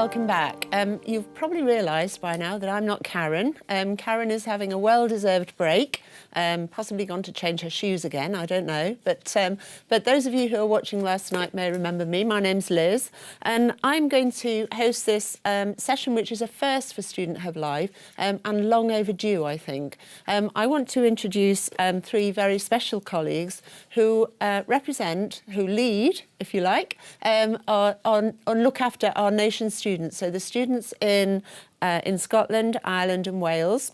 welcome back. You've probably realised by now that I'm not Karen. Karen is having a well-deserved break, possibly gone to change her shoes again, I don't know. But those of you who were watching last night may remember me. My name's Liz, and I'm going to host this session, which is a first for Student Hub Live, and long overdue, I think. I want to introduce three very special colleagues who who lead, if you like, on look after our nation's students. So the students in Scotland, Ireland and Wales,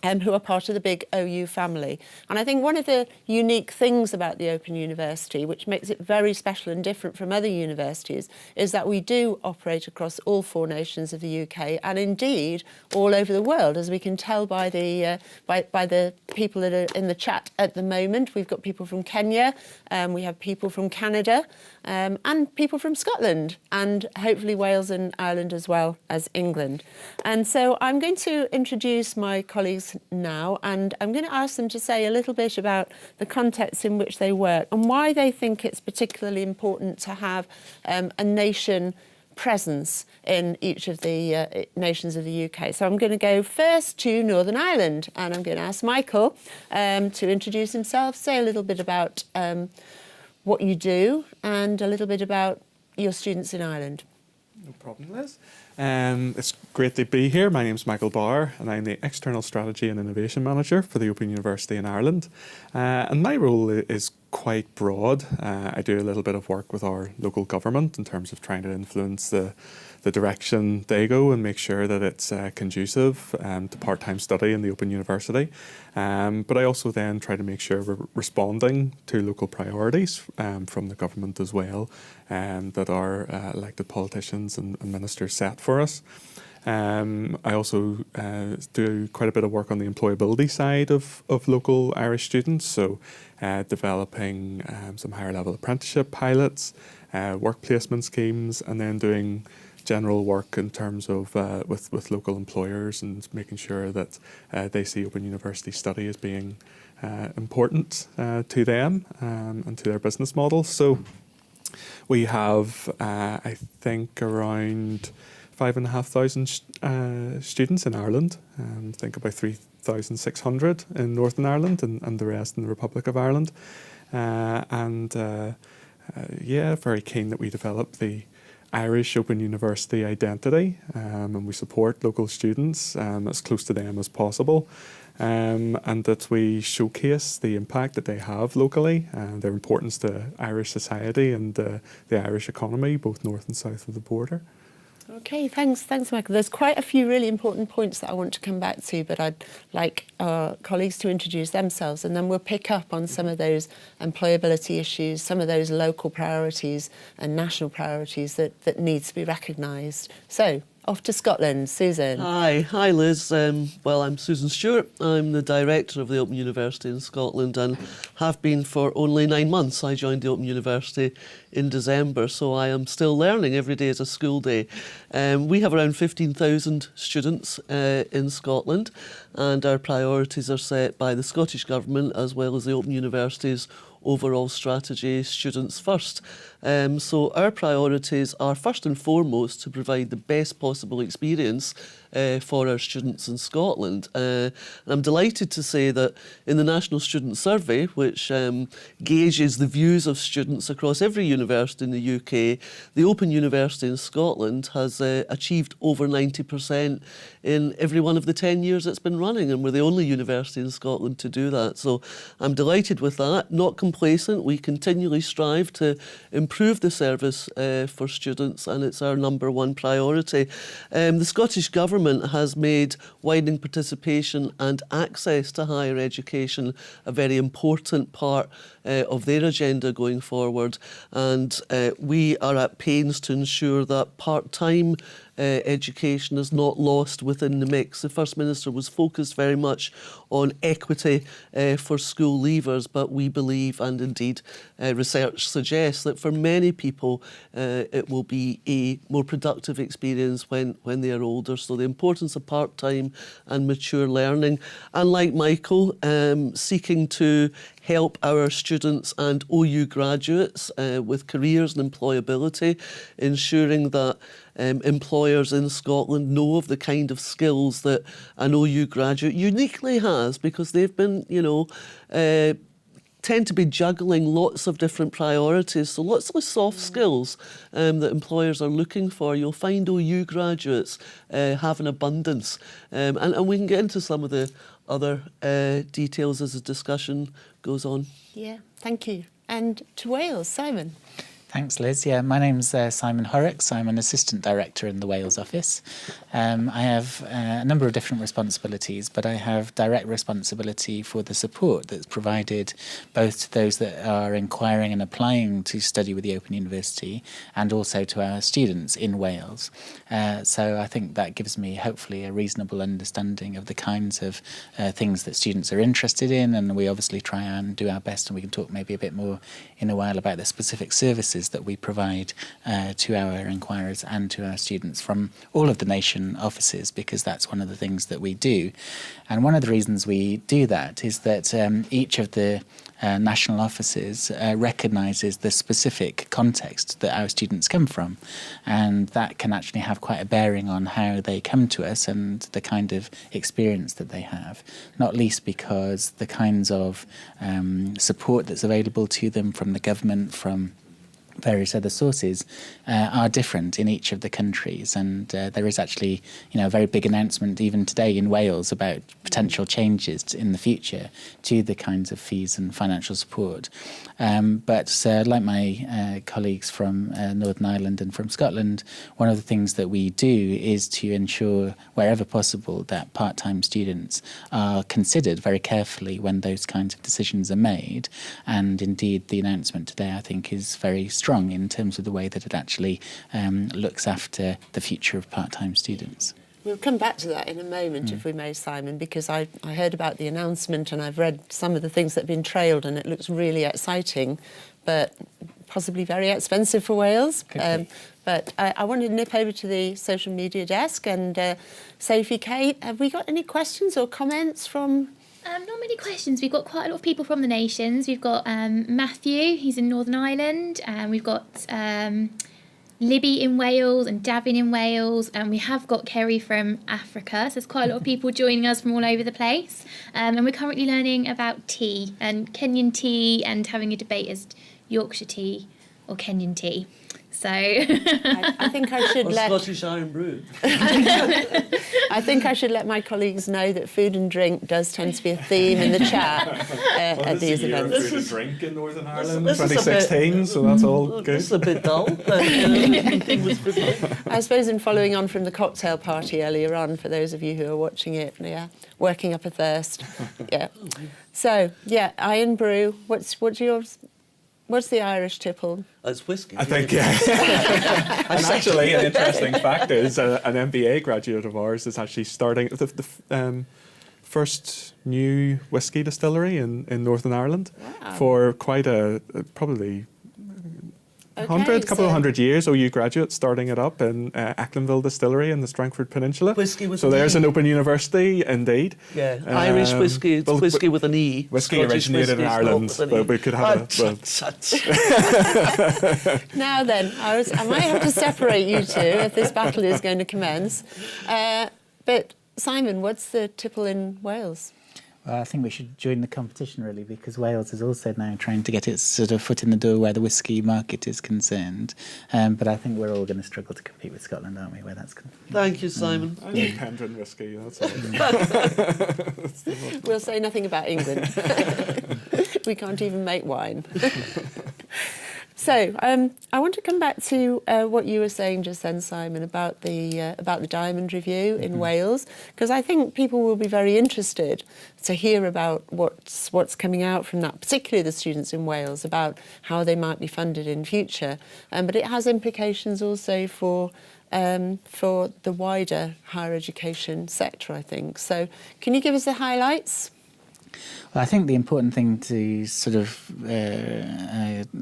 who are part of the big OU family. And I think one of the unique things about the Open University, which makes it very special and different from other universities, is that we do operate across all four nations of the UK and indeed all over the world, as we can tell by the people that are in the chat at the moment. We've got people from Kenya, we have people from Canada, and people from Scotland, and hopefully Wales and Ireland as well as England. And so I'm going to introduce my colleagues now, and I'm going to ask them to say a little bit about the context in which they work and why they think it's particularly important to have a nation presence in each of the nations of the UK. So I'm going to go first to Northern Ireland, and I'm going to ask Michael to introduce himself, say a little bit about what you do and a little bit about your students in Ireland. No problem, Liz. It's great to be here. My name's Michael Barr, and I'm the External Strategy and Innovation Manager for the Open University in Ireland. And my role is quite broad. I do a little bit of work with our local government in terms of trying to influence the direction they go and make sure that it's conducive to part-time study in the Open University. But I also then try to make sure we're responding to local priorities from the government as well, that our elected politicians and ministers set for us. I also do quite a bit of work on the employability side of local Irish students, so developing some higher level apprenticeship pilots, work placement schemes, and then doing general work in terms of with local employers and making sure that they see Open University study as being important to them and to their business model. So we have, I think, around 5,500 students in Ireland. I think about 3,600 in Northern Ireland and the rest in the Republic of Ireland. Yeah, very keen that we develop the Irish Open University identity, and we support local students as close to them as possible, and that we showcase the impact that they have locally and their importance to Irish society and the Irish economy, both north and south of the border. Okay, thanks, Michael. There's quite a few really important points that I want to come back to, but I'd like our colleagues to introduce themselves, and then we'll pick up on some of those employability issues, some of those local priorities and national priorities that need to be recognised. So, off to Scotland, Susan. Hi Liz. Well, I'm Susan Stirrup. I'm the director of the Open University in Scotland and have been for only 9 months. I joined the Open University in December, so I am still learning. Every day is a school day. We have around 15,000 students in Scotland, and our priorities are set by the Scottish Government as well as the Open University's overall strategy, Students First. So our priorities are first and foremost to provide the best possible experience for our students in Scotland. And I'm delighted to say that in the National Student Survey, which gauges the views of students across every university in the UK, the Open University in Scotland has achieved over 90% in every one of the 10 years it's been running, and we're the only university in Scotland to do that. So I'm delighted with that. Not complacent, we continually strive to improve the service for students, and it's our number one priority. The Scottish Government has made widening participation and access to higher education a very important part of their agenda going forward, and we are at pains to ensure that part-time education is not lost within the mix. The First Minister was focused very much on equity for school leavers, but we believe, and indeed research suggests, that for many people it will be a more productive experience when they are older. So the importance of part-time and mature learning. And like Michael, seeking to help our students and OU graduates with careers and employability, ensuring that employers in Scotland know of the kind of skills that an OU graduate uniquely has, because they've been, tend to be juggling lots of different priorities, so lots of soft skills that employers are looking for. You'll find OU graduates have an abundance, and we can get into some of the other details as the discussion goes on. Yeah, thank you. And to Wales, Simon. Thanks, Liz. Yeah, my name's Simon Horrock. So I'm an assistant director in the Wales office. I have a number of different responsibilities, but I have direct responsibility for the support that's provided both to those that are inquiring and applying to study with the Open University and also to our students in Wales. So I think that gives me hopefully a reasonable understanding of the kinds of things that students are interested in, and we obviously try and do our best, and we can talk maybe a bit more in a while about the specific services that we provide to our inquirers and to our students from all of the nation offices, because that's one of the things that we do. And one of the reasons we do that is that each of the national offices recognises the specific context that our students come from, and that can actually have quite a bearing on how they come to us and the kind of experience that they have, not least because the kinds of support that's available to them from the government, from various other sources are different in each of the countries, and there is actually a very big announcement even today in Wales about potential changes in the future to the kinds of fees and financial support. But like my colleagues from Northern Ireland and from Scotland, one of the things that we do is to ensure wherever possible that part-time students are considered very carefully when those kinds of decisions are made, and indeed the announcement today I think is very strong in terms of the way that it actually looks after the future of part-time students. We'll come back to that in a moment, if we may, Simon, because I heard about the announcement and I've read some of the things that have been trailed, and it looks really exciting, but possibly very expensive for Wales. But I wanted to nip over to the social media desk and Sophie, Kate, have we got any questions or comments from... Not many questions. We've got quite a lot of people from the nations. We've got Matthew, he's in Northern Ireland, and we've got Libby in Wales and Davin in Wales, and we have got Kerry from Africa. So there's quite a lot of people joining us from all over the place. And we're currently learning about tea and Kenyan tea, and having a debate as Yorkshire tea or Kenyan tea. So I think I should let Scottish Iron Brew. I think I should let my colleagues know that food and drink does tend to be a theme in the chat at these events. Food and drink in Northern Ireland, 2016, so that's all good. This is a bit dull. But, I suppose in following on from the cocktail party earlier on, for those of you who are watching it, working up a thirst. Yeah. So Iron Brew. What's yours? What's the Irish tipple? It's whiskey. I think, yeah. And actually, an interesting fact is an MBA graduate of ours is actually starting the first new whiskey distillery in Northern Ireland. Wow. For quite probably couple of hundred years. OU graduates starting it up in Acklandville Distillery in the Strangford Peninsula. Whiskey with so there's an Open University, indeed. Yeah, Irish whiskey. It's whiskey with an E. Whiskey Scottish originated in Ireland, but we could have Now then, I might have to separate you two if this battle is going to commence. But Simon, what's the tipple in Wales? Well, I think we should join the competition, really, because Wales is also now trying to get its sort of foot in the door where the whisky market is concerned. But I think we're all going to struggle to compete with Scotland, aren't we, where that's Thank you, Simon. I like Pendrin whiskey, that's all. We'll say nothing about England. We can't even make wine. So I want to come back to what you were saying just then, Simon, about the Diamond Review in Wales, because I think people will be very interested to hear about what's coming out from that, particularly the students in Wales, about how they might be funded in future. But it has implications also for the wider higher education sector, I think. So can you give us the highlights? Well, I think the important thing to sort of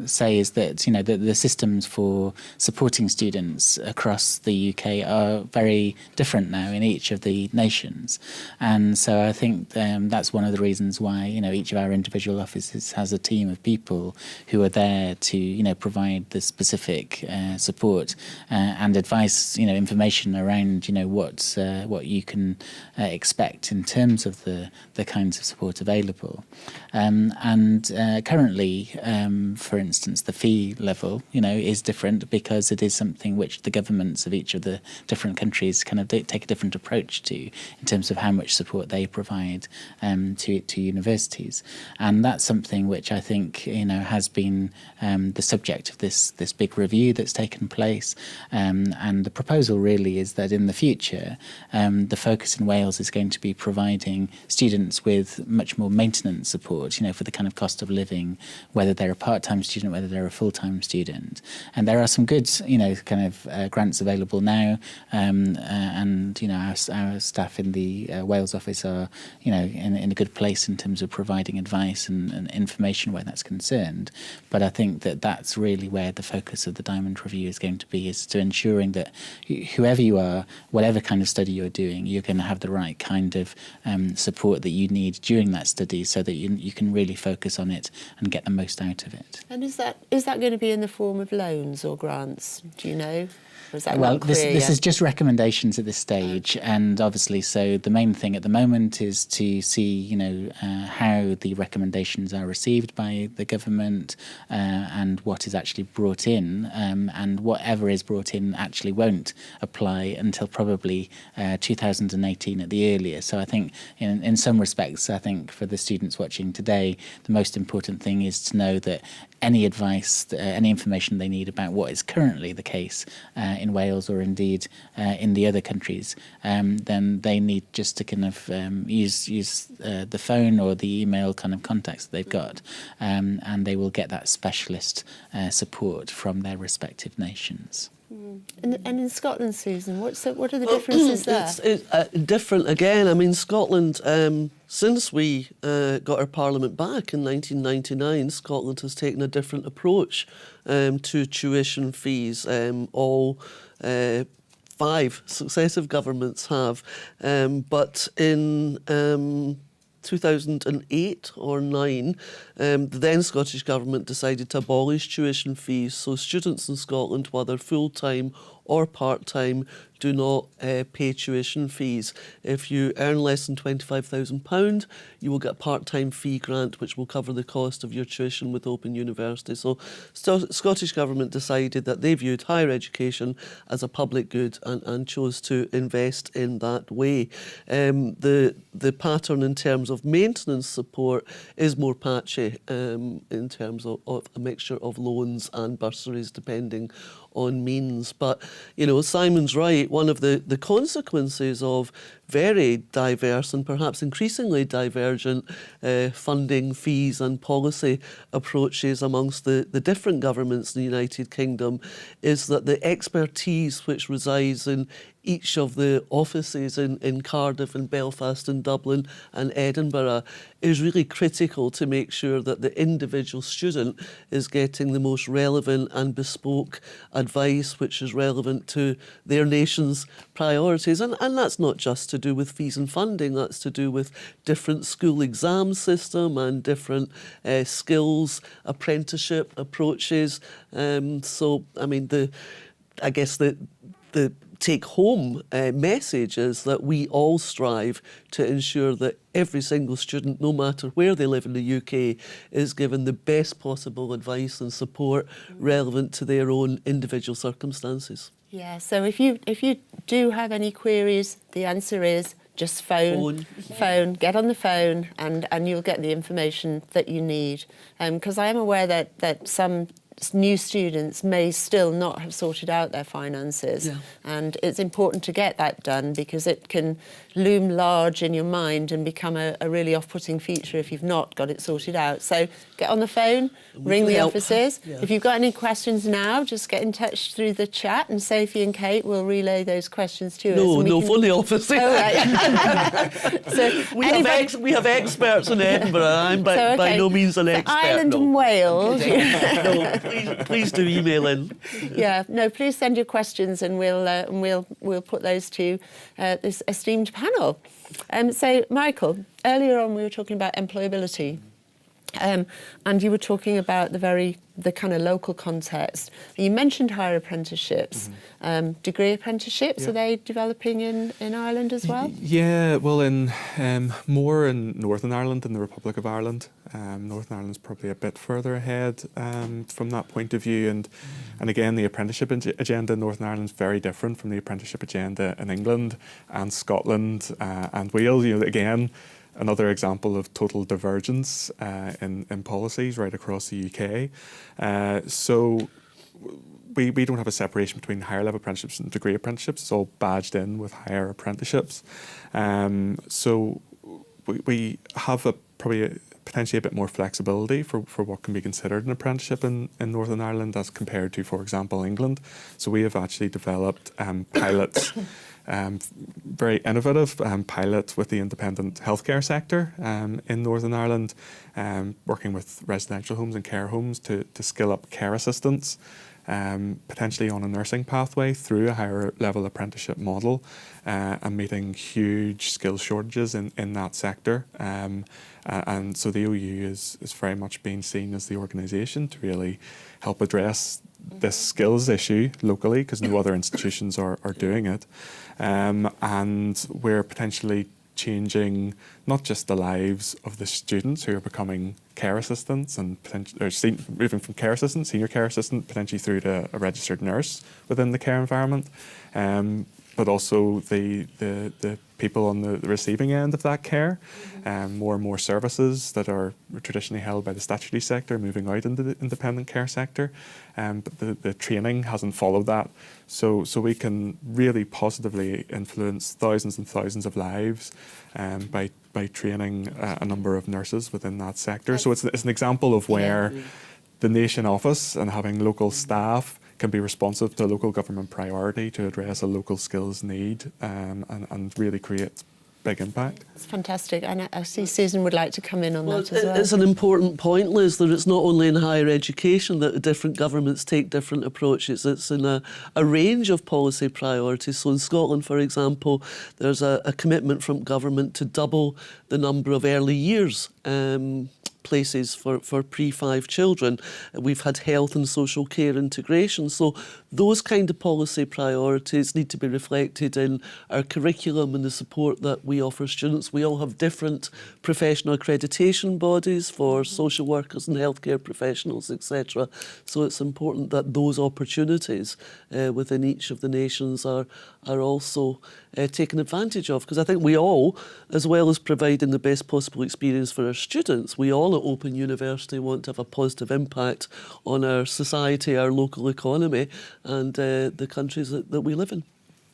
say is that the systems for supporting students across the UK are very different now in each of the nations, and so I think that's one of the reasons why each of our individual offices has a team of people who are there to provide the specific support and advice, information around what you can expect in terms of the kinds of support available. Currently, for instance, the fee level, is different because it is something which the governments of each of the different countries kind of take a different approach to in terms of how much support they provide to universities, and that's something which I think has been the subject of this big review that's taken place, and the proposal really is that in the future, the focus in Wales is going to be providing students with much more maintenance support, for the kind of cost of living, whether they're a part-time student, whether they're a full-time student. And there are some good, kind of grants available now, and our staff in the Wales office are, in a good place in terms of providing advice and information where that's concerned. But I think that that's really where the focus of the Diamond Review is going to be, is to ensuring that whoever you are, whatever kind of study you're doing, you're going to have the right kind of support that you need during that study, so that you can really focus on it and get the most out of it. And is that going to be in the form of loans or grants? Do you know? Or is that Well, not clear this yet? is just recommendations at this stage, and obviously, so the main thing at the moment is to see, how the recommendations are received by the government, and what is actually brought in, and whatever is brought in actually won't apply until probably 2018 at the earliest. So I think, in some respects, I think for the students watching today, the most important thing is to know that any advice, any information they need about what is currently the case in Wales, or indeed in the other countries, then they need just to kind of use the phone or the email kind of contacts that they've got, and they will get that specialist support from their respective nations. And in Scotland, Susan, what are the differences there? It's different again. I mean, Scotland, since we got our Parliament back in 1999, Scotland has taken a different approach to tuition fees. All 5 successive governments have. But in 2008 or 9, the then Scottish Government decided to abolish tuition fees, so students in Scotland, whether full-time or part-time, do not pay tuition fees. If you earn less than £25,000, you will get a part-time fee grant which will cover the cost of your tuition with Open University. So Scottish Government decided that they viewed higher education as a public good and chose to invest in that way. The pattern in terms of maintenance support is more patchy, in terms of a mixture of loans and bursaries depending on means. But, Simon's right. One of the consequences of very diverse and perhaps increasingly divergent funding, fees and policy approaches amongst the different governments in the United Kingdom is that the expertise which resides in each of the offices in Cardiff and Belfast and Dublin and Edinburgh is really critical to make sure that the individual student is getting the most relevant and bespoke advice which is relevant to their nation's priorities. And that's not just to do with fees and funding, that's to do with different school exam system and different skills, apprenticeship approaches. So, I mean, the take-home message is that we all strive to ensure that every single student, no matter where they live in the UK, is given the best possible advice and support relevant to their own individual circumstances. Yeah, so if you do have any queries, the answer is just phone, get on the phone, and you'll get the information that you need. Because I am aware that some new students may still not have sorted out their finances. Yeah. And it's important to get that done because it can loom large in your mind and become a really off-putting feature if you've not got it sorted out. So get on the phone, ring can the help. offices. Yeah. If you've got any questions now, just get in touch through the chat and Sophie and Kate will relay those questions to us. No, and we no, can... phone the office. Oh, right. So We have experts in Edinburgh. I'm by no means an expert. Ireland no. and Wales. No, please do email in. Yeah, no, please send your questions and we'll put those to this esteemed panel. So, Michael, earlier on we were talking about employability. And you were talking about the kind of local context. You mentioned higher apprenticeships, degree apprenticeships. Yeah. Are they developing in Ireland as well? Yeah, well, in more in Northern Ireland than the Republic of Ireland. Northern Ireland's probably a bit further ahead from that point of view, and again, the apprenticeship agenda in Northern Ireland is very different from the apprenticeship agenda in England and Scotland and Wales. You know, again, another example of total divergence in policies right across the UK. So we don't have a separation between higher level apprenticeships and degree apprenticeships. It's all badged in with higher apprenticeships. So we have potentially a bit more flexibility for what can be considered an apprenticeship in Northern Ireland as compared to, for example, England. So we have actually developed pilots, very innovative pilot with the independent healthcare sector in Northern Ireland, working with residential homes and care homes to skill up care assistants, potentially on a nursing pathway through a higher level apprenticeship model, and meeting huge skills shortages in that sector. And so the OU is very much being seen as the organisation to really help address this skills issue locally, because no other institutions are doing it. And we're potentially changing not just the lives of the students who are becoming care assistants and moving from care assistant, senior care assistant, potentially through to a registered nurse within the care environment, but also the people on the receiving end of that care. More and more services that are traditionally held by the statutory sector moving out into the independent care sector, but the training hasn't followed that. So we can really positively influence thousands and thousands of lives by training a number of nurses within that sector. So it's an example of where the nation office and having local staff can be responsive to a local government priority to address a local skills need, and really create big impact. It's fantastic. And I see Susan would like to come in on that as well. It's an important point, Liz, that it's not only in higher education that different governments take different approaches. It's in a range of policy priorities. So in Scotland, for example, there's a commitment from government to double the number of early years places for pre-5 children. We've had health and social care integration. So those kind of policy priorities need to be reflected in our curriculum and the support that we offer students. We all have different professional accreditation bodies for social workers and healthcare professionals, etc. So it's important that those opportunities within each of the nations are also taken advantage of, because I think we all, as well as providing the best possible experience for our students, we all at Open University want to have a positive impact on our society, our local economy and the countries that we live in.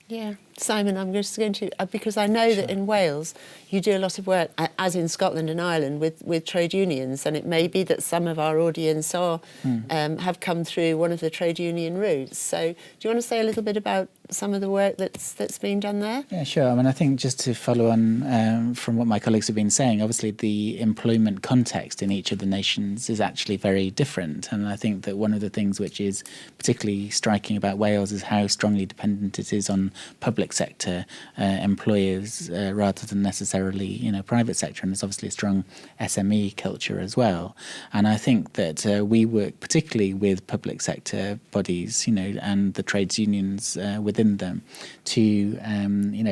Yeah, Simon, I'm just going to, because I know that in Wales you do a lot of work, as in Scotland and Ireland, with trade unions, and it may be that some of our audience have come through one of the trade union routes. So do you want to say a little bit about some of the work that's being done there? Yeah, sure. I mean, I think just to follow on from what my colleagues have been saying, obviously the employment context in each of the nations is actually very different. And I think that one of the things which is particularly striking about Wales is how strongly dependent it is on public sector employers rather than necessarily, private sector. And there's obviously a strong SME culture as well. And I think that we work particularly with public sector bodies, and the trades unions within them to,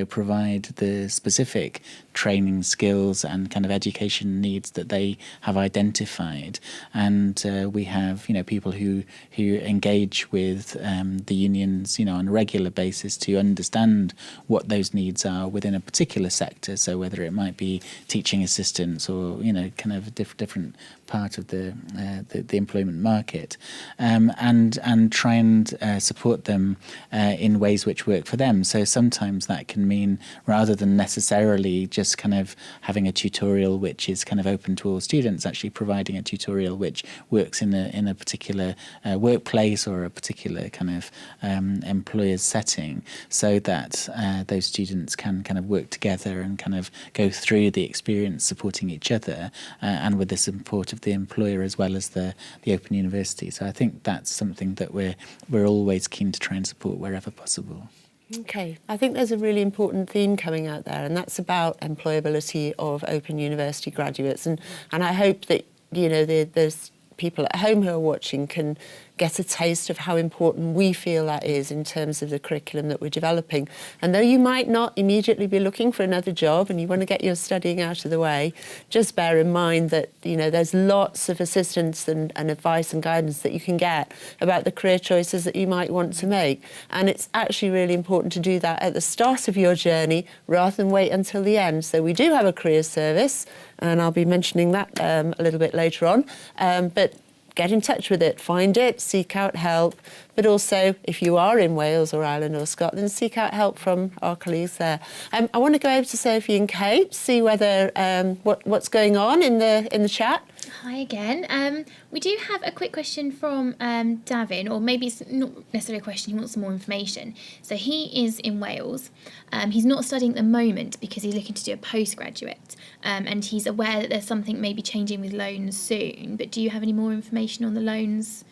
provide the specific training skills and kind of education needs that they have identified. And we have, people who engage with the unions, on a regular basis to understand what those needs are within a particular sector. So whether it might be teaching assistants or, kind of a different part of the employment market, and try and support them in ways which work for them. So sometimes that can mean, rather than necessarily just kind of having a tutorial which is kind of open to all students, actually providing a tutorial which works in a particular workplace or a particular kind of employer's setting, so that those students can kind of work together and kind of go through the experience supporting each other, and with the support of the employer as well as the Open University. So I think that's something that we're always keen to try and support wherever possible. Okay, I think there's a really important theme coming out there, and that's about employability of Open University graduates. And I hope that, there's people at home who are watching can get a taste of how important we feel that is in terms of the curriculum that we're developing. And though you might not immediately be looking for another job and you want to get your studying out of the way, just bear in mind that, there's lots of assistance and advice and guidance that you can get about the career choices that you might want to make. And it's actually really important to do that at the start of your journey rather than wait until the end. So we do have a careers service, and I'll be mentioning that a little bit later on. But get in touch with it, find it, seek out help. But also, if you are in Wales or Ireland or Scotland, seek out help from our colleagues there. I want to go over to Sophie and Kate, see whether what's going on in the chat. Hi again. We do have a quick question from Davin, or maybe it's not necessarily a question, he wants some more information. So he is in Wales. He's not studying at the moment because he's looking to do a postgraduate, and he's aware that there's something maybe changing with loans soon. But do you have any more information on the loans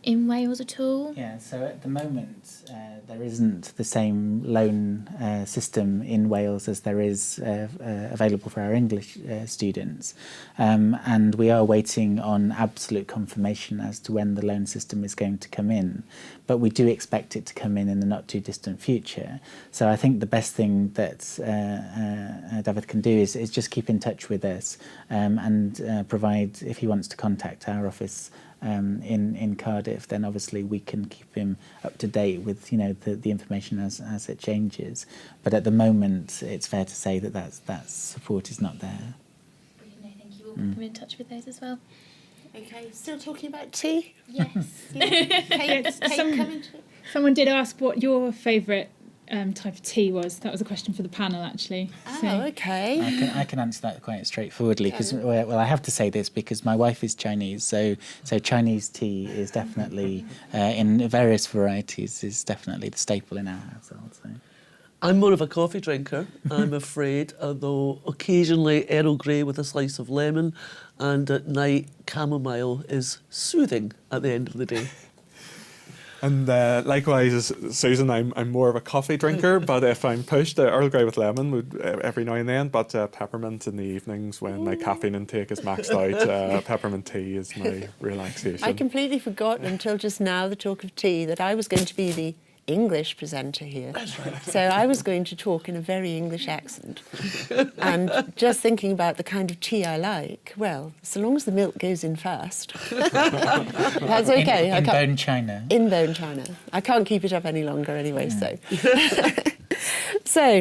in Wales at all? Yeah, so at the moment there isn't the same loan system in Wales as there is available for our English students, and we are waiting on absolute confirmation as to when the loan system is going to come in, but we do expect it to come in the not too distant future. So I think the best thing that David can do is just keep in touch with us, and provide, if he wants to contact our office in Cardiff, then obviously we can keep him up to date with the information as it changes. But at the moment, it's fair to say that support is not there. Brilliant, no, thank you. We'll put them in touch with those as well. Okay, still talking about tea? Yes. Kate, coming to... Someone did ask what your favourite type of tea was. That was a question for the panel, actually. Oh, okay. I can answer that quite straightforwardly, because well, I have to say this because my wife is Chinese, so Chinese tea is definitely in various varieties is definitely the staple in our household. So. I'm more of a coffee drinker, I'm afraid, although occasionally Earl Grey with a slice of lemon, and at night chamomile is soothing at the end of the day. And likewise, Susan, I'm more of a coffee drinker, but if I'm pushed, Earl Grey with lemon would every now and then, but peppermint in the evenings when my caffeine intake is maxed out, peppermint tea is my relaxation. I completely forgot until just now, the talk of tea, that I was going to be the English presenter here. So I was going to talk in a very English accent. And just thinking about the kind of tea I like, well, so long as the milk goes in fast, that's okay. In bone china. In bone china. I can't keep it up any longer anyway, so. So,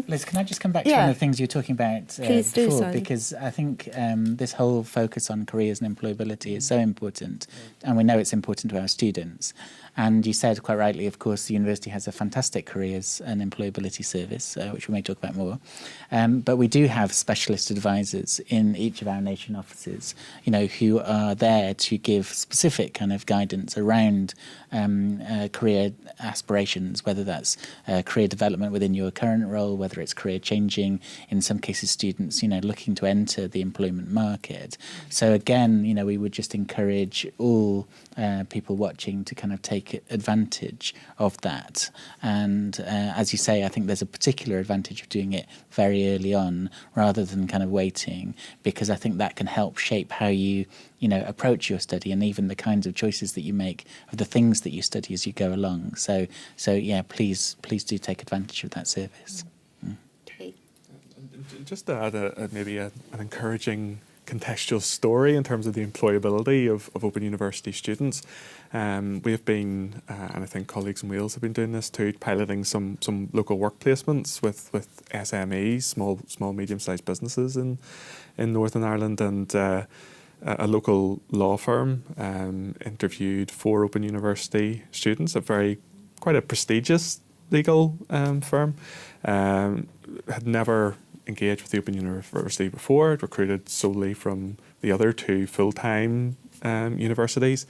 Liz, can I just come back to one of the things you were talking about Please do, before? Simon. Because I think this whole focus on careers and employability is so important, and we know it's important to our students. And you said quite rightly, of course, the university has a fantastic careers and employability service, which we may talk about more. But we do have specialist advisors in each of our nation offices, who are there to give specific kind of guidance around career aspirations, whether that's career development within your current role, whether it's career changing, in some cases students, looking to enter the employment market. So again, we would just encourage all people watching to kind of take advantage of that. And as you say, I think there's a particular advantage of doing it very early on rather than kind of waiting, because I think that can help shape how you approach your study and even the kinds of choices that you make of the things that you study as you go along. So yeah, please do take advantage of that service. okay. Just to add maybe an encouraging contextual story in terms of the employability of Open University students. We have been, and I think colleagues in Wales have been doing this too, piloting some local work placements with SMEs, small medium-sized businesses in Northern Ireland, and a local law firm interviewed 4 Open University students, quite a prestigious legal firm. Had never engaged with the Open University before. It recruited solely from the other 2 full-time universities,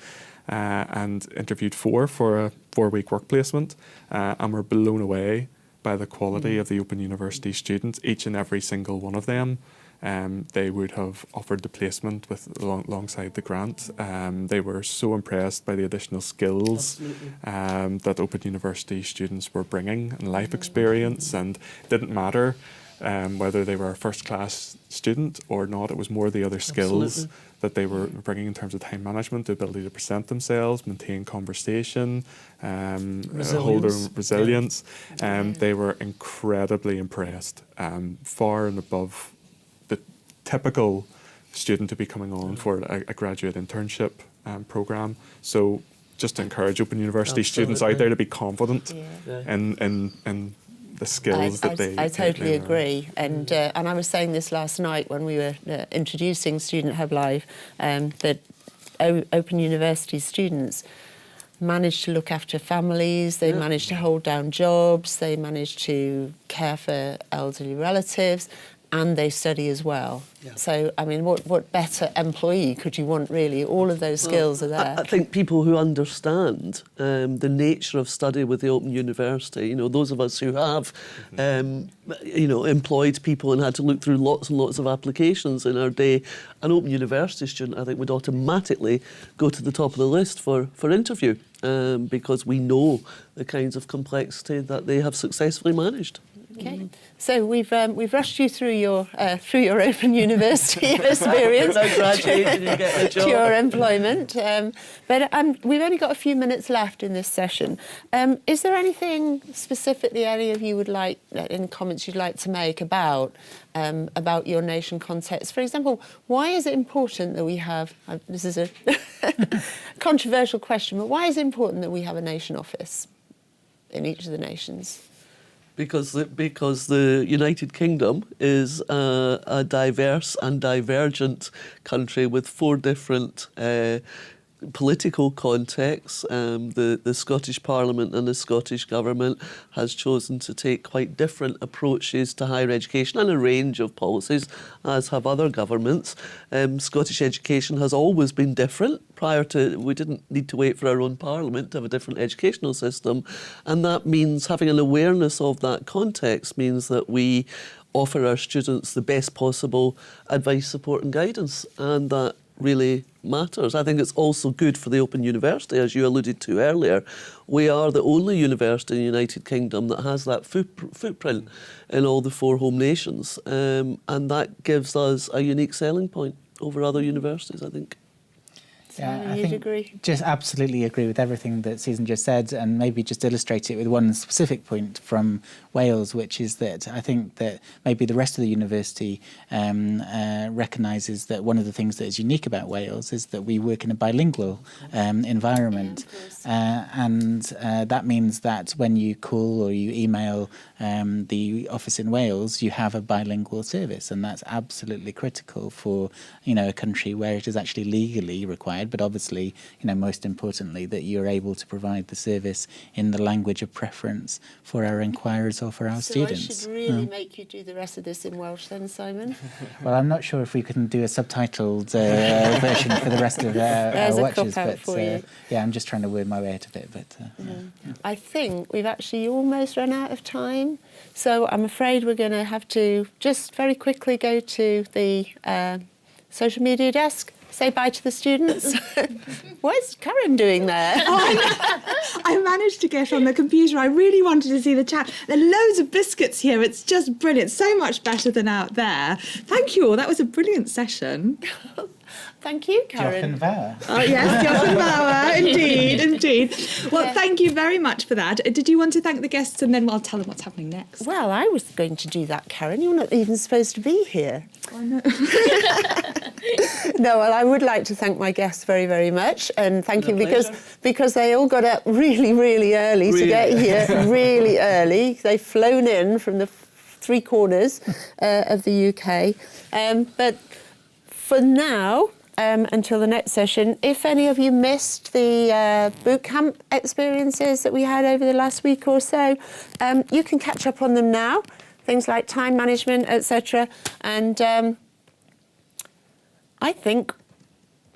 and interviewed 4 for a 4-week work placement, and were blown away by the quality of the Open University students. Each and every single one of them, they would have offered the placement alongside the grant. They were so impressed by the additional skills that Open University students were bringing, and life experience, and it didn't matter whether they were a first-class student or not. It was more the other skills that they were bringing in terms of time management, the ability to present themselves, maintain conversation, hold their resilience. They were incredibly impressed, far and above the typical student to be coming on for a graduate internship programme. So just to encourage Open University students out there to be confident in the skills I totally agree, and I was saying this last night when we were introducing Student Hub Live, that Open University students managed to look after families, they managed to hold down jobs, they managed to care for elderly relatives, and they study as well. So, I mean, what better employee could you want, really? All of those skills are there. I think people who understand the nature of study with the Open University, those of us who have, employed people and had to look through lots and lots of applications in our day, an Open University student, I think, would automatically go to the top of the list for interview, because we know the kinds of complexity that they have successfully managed. Okay, so we've rushed you through your Open University experience to your employment, but we've only got a few minutes left in this session. Is there anything specifically any of you would like, in comments you'd like to make about your nation context? For example, why is it important that we have? This is a controversial question, but why is it important that we have a nation office in each of the nations? Because the United Kingdom is a diverse and divergent country with 4 different political contexts. The Scottish Parliament and the Scottish Government has chosen to take quite different approaches to higher education and a range of policies, as have other governments. Scottish education has always been different. We didn't need to wait for our own Parliament to have a different educational system, and that means having an awareness of that context means that we offer our students the best possible advice, support and guidance, and that really matters. I think it's also good for the Open University, as you alluded to earlier. We are the only university in the United Kingdom that has that footprint in all the 4 home nations, and that gives us a unique selling point over other universities, I think. Yeah, I You'd think agree? just absolutely agree with everything that Susan just said, and maybe just illustrate it with one specific point from Wales, which is that I think that maybe the rest of the university recognises that one of the things that is unique about Wales is that we work in a bilingual environment, and that means that when you call or you email the office in Wales, you have a bilingual service, and that's absolutely critical for a country where it is actually legally required, but obviously most importantly that you're able to provide the service in the language of preference for our inquirers or for our students. I should really make you do the rest of this in Welsh then, Simon. Well, I'm not sure if we can do a subtitled version for the rest of our watches, but yeah, I'm just trying to word my way out of it. But I think we've actually almost run out of time, so I'm afraid we're going to have to just very quickly go to the social media desk. say bye to the students? What's Karen doing there? I managed to get on the computer. I really wanted to see the chat. There are loads of biscuits here. It's just brilliant. So much better than out there. Thank you all. That was a brilliant session. Thank you, Karen. Jochen Oh, yes, Jochen Bauer. Indeed. Well, thank you very much for that. Did you want to thank the guests and then I'll tell them what's happening next? Well, I was going to do that, Karen. You're not even supposed to be here. Oh, no. No, well, I would like to thank my guests very, very much, and thank you pleasure. because they all got up really, really early to get here, really early. They've flown in from the three corners of the UK. But for now, until the next session, if any of you missed the boot camp experiences that we had over the last week or so, you can catch up on them now. Things like time management, etc. And I think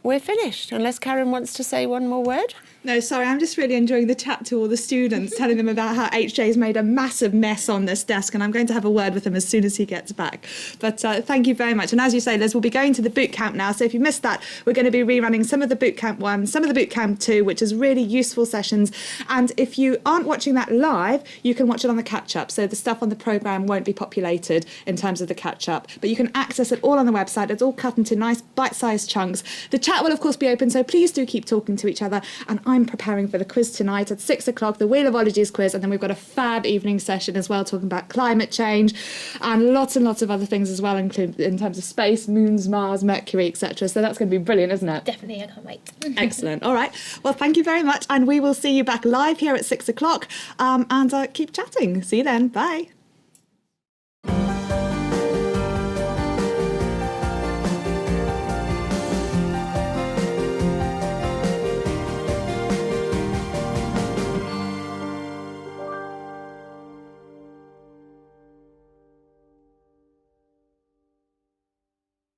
we're finished, unless Karen wants to say one more word. No, sorry, I'm just really enjoying the chat to all the students, telling them about how HJ's made a massive mess on this desk, and I'm going to have a word with him as soon as he gets back. But thank you very much. And as you say, Liz, we'll be going to the boot camp now, so if you missed that, we're going to be rerunning some of the boot camp 1, some of the boot camp 2, which is really useful sessions. And if you aren't watching that live, you can watch it on the catch-up, so the stuff on the programme won't be populated in terms of the catch-up. But you can access it all on the website. It's all cut into nice bite-sized chunks. The chat will, of course, be open, so please do keep talking to each other. And I'm preparing for the quiz tonight at 6 o'clock, the Wheel of Ologies quiz, and then we've got a fab evening session as well, talking about climate change and lots of other things as well, including in terms of space, moons, Mars, Mercury, etc. So that's going to be brilliant, isn't it? Definitely, I can't wait. Excellent. All right. Well, thank you very much, and we will see you back live here at 6 o'clock, and keep chatting. See you then. Bye.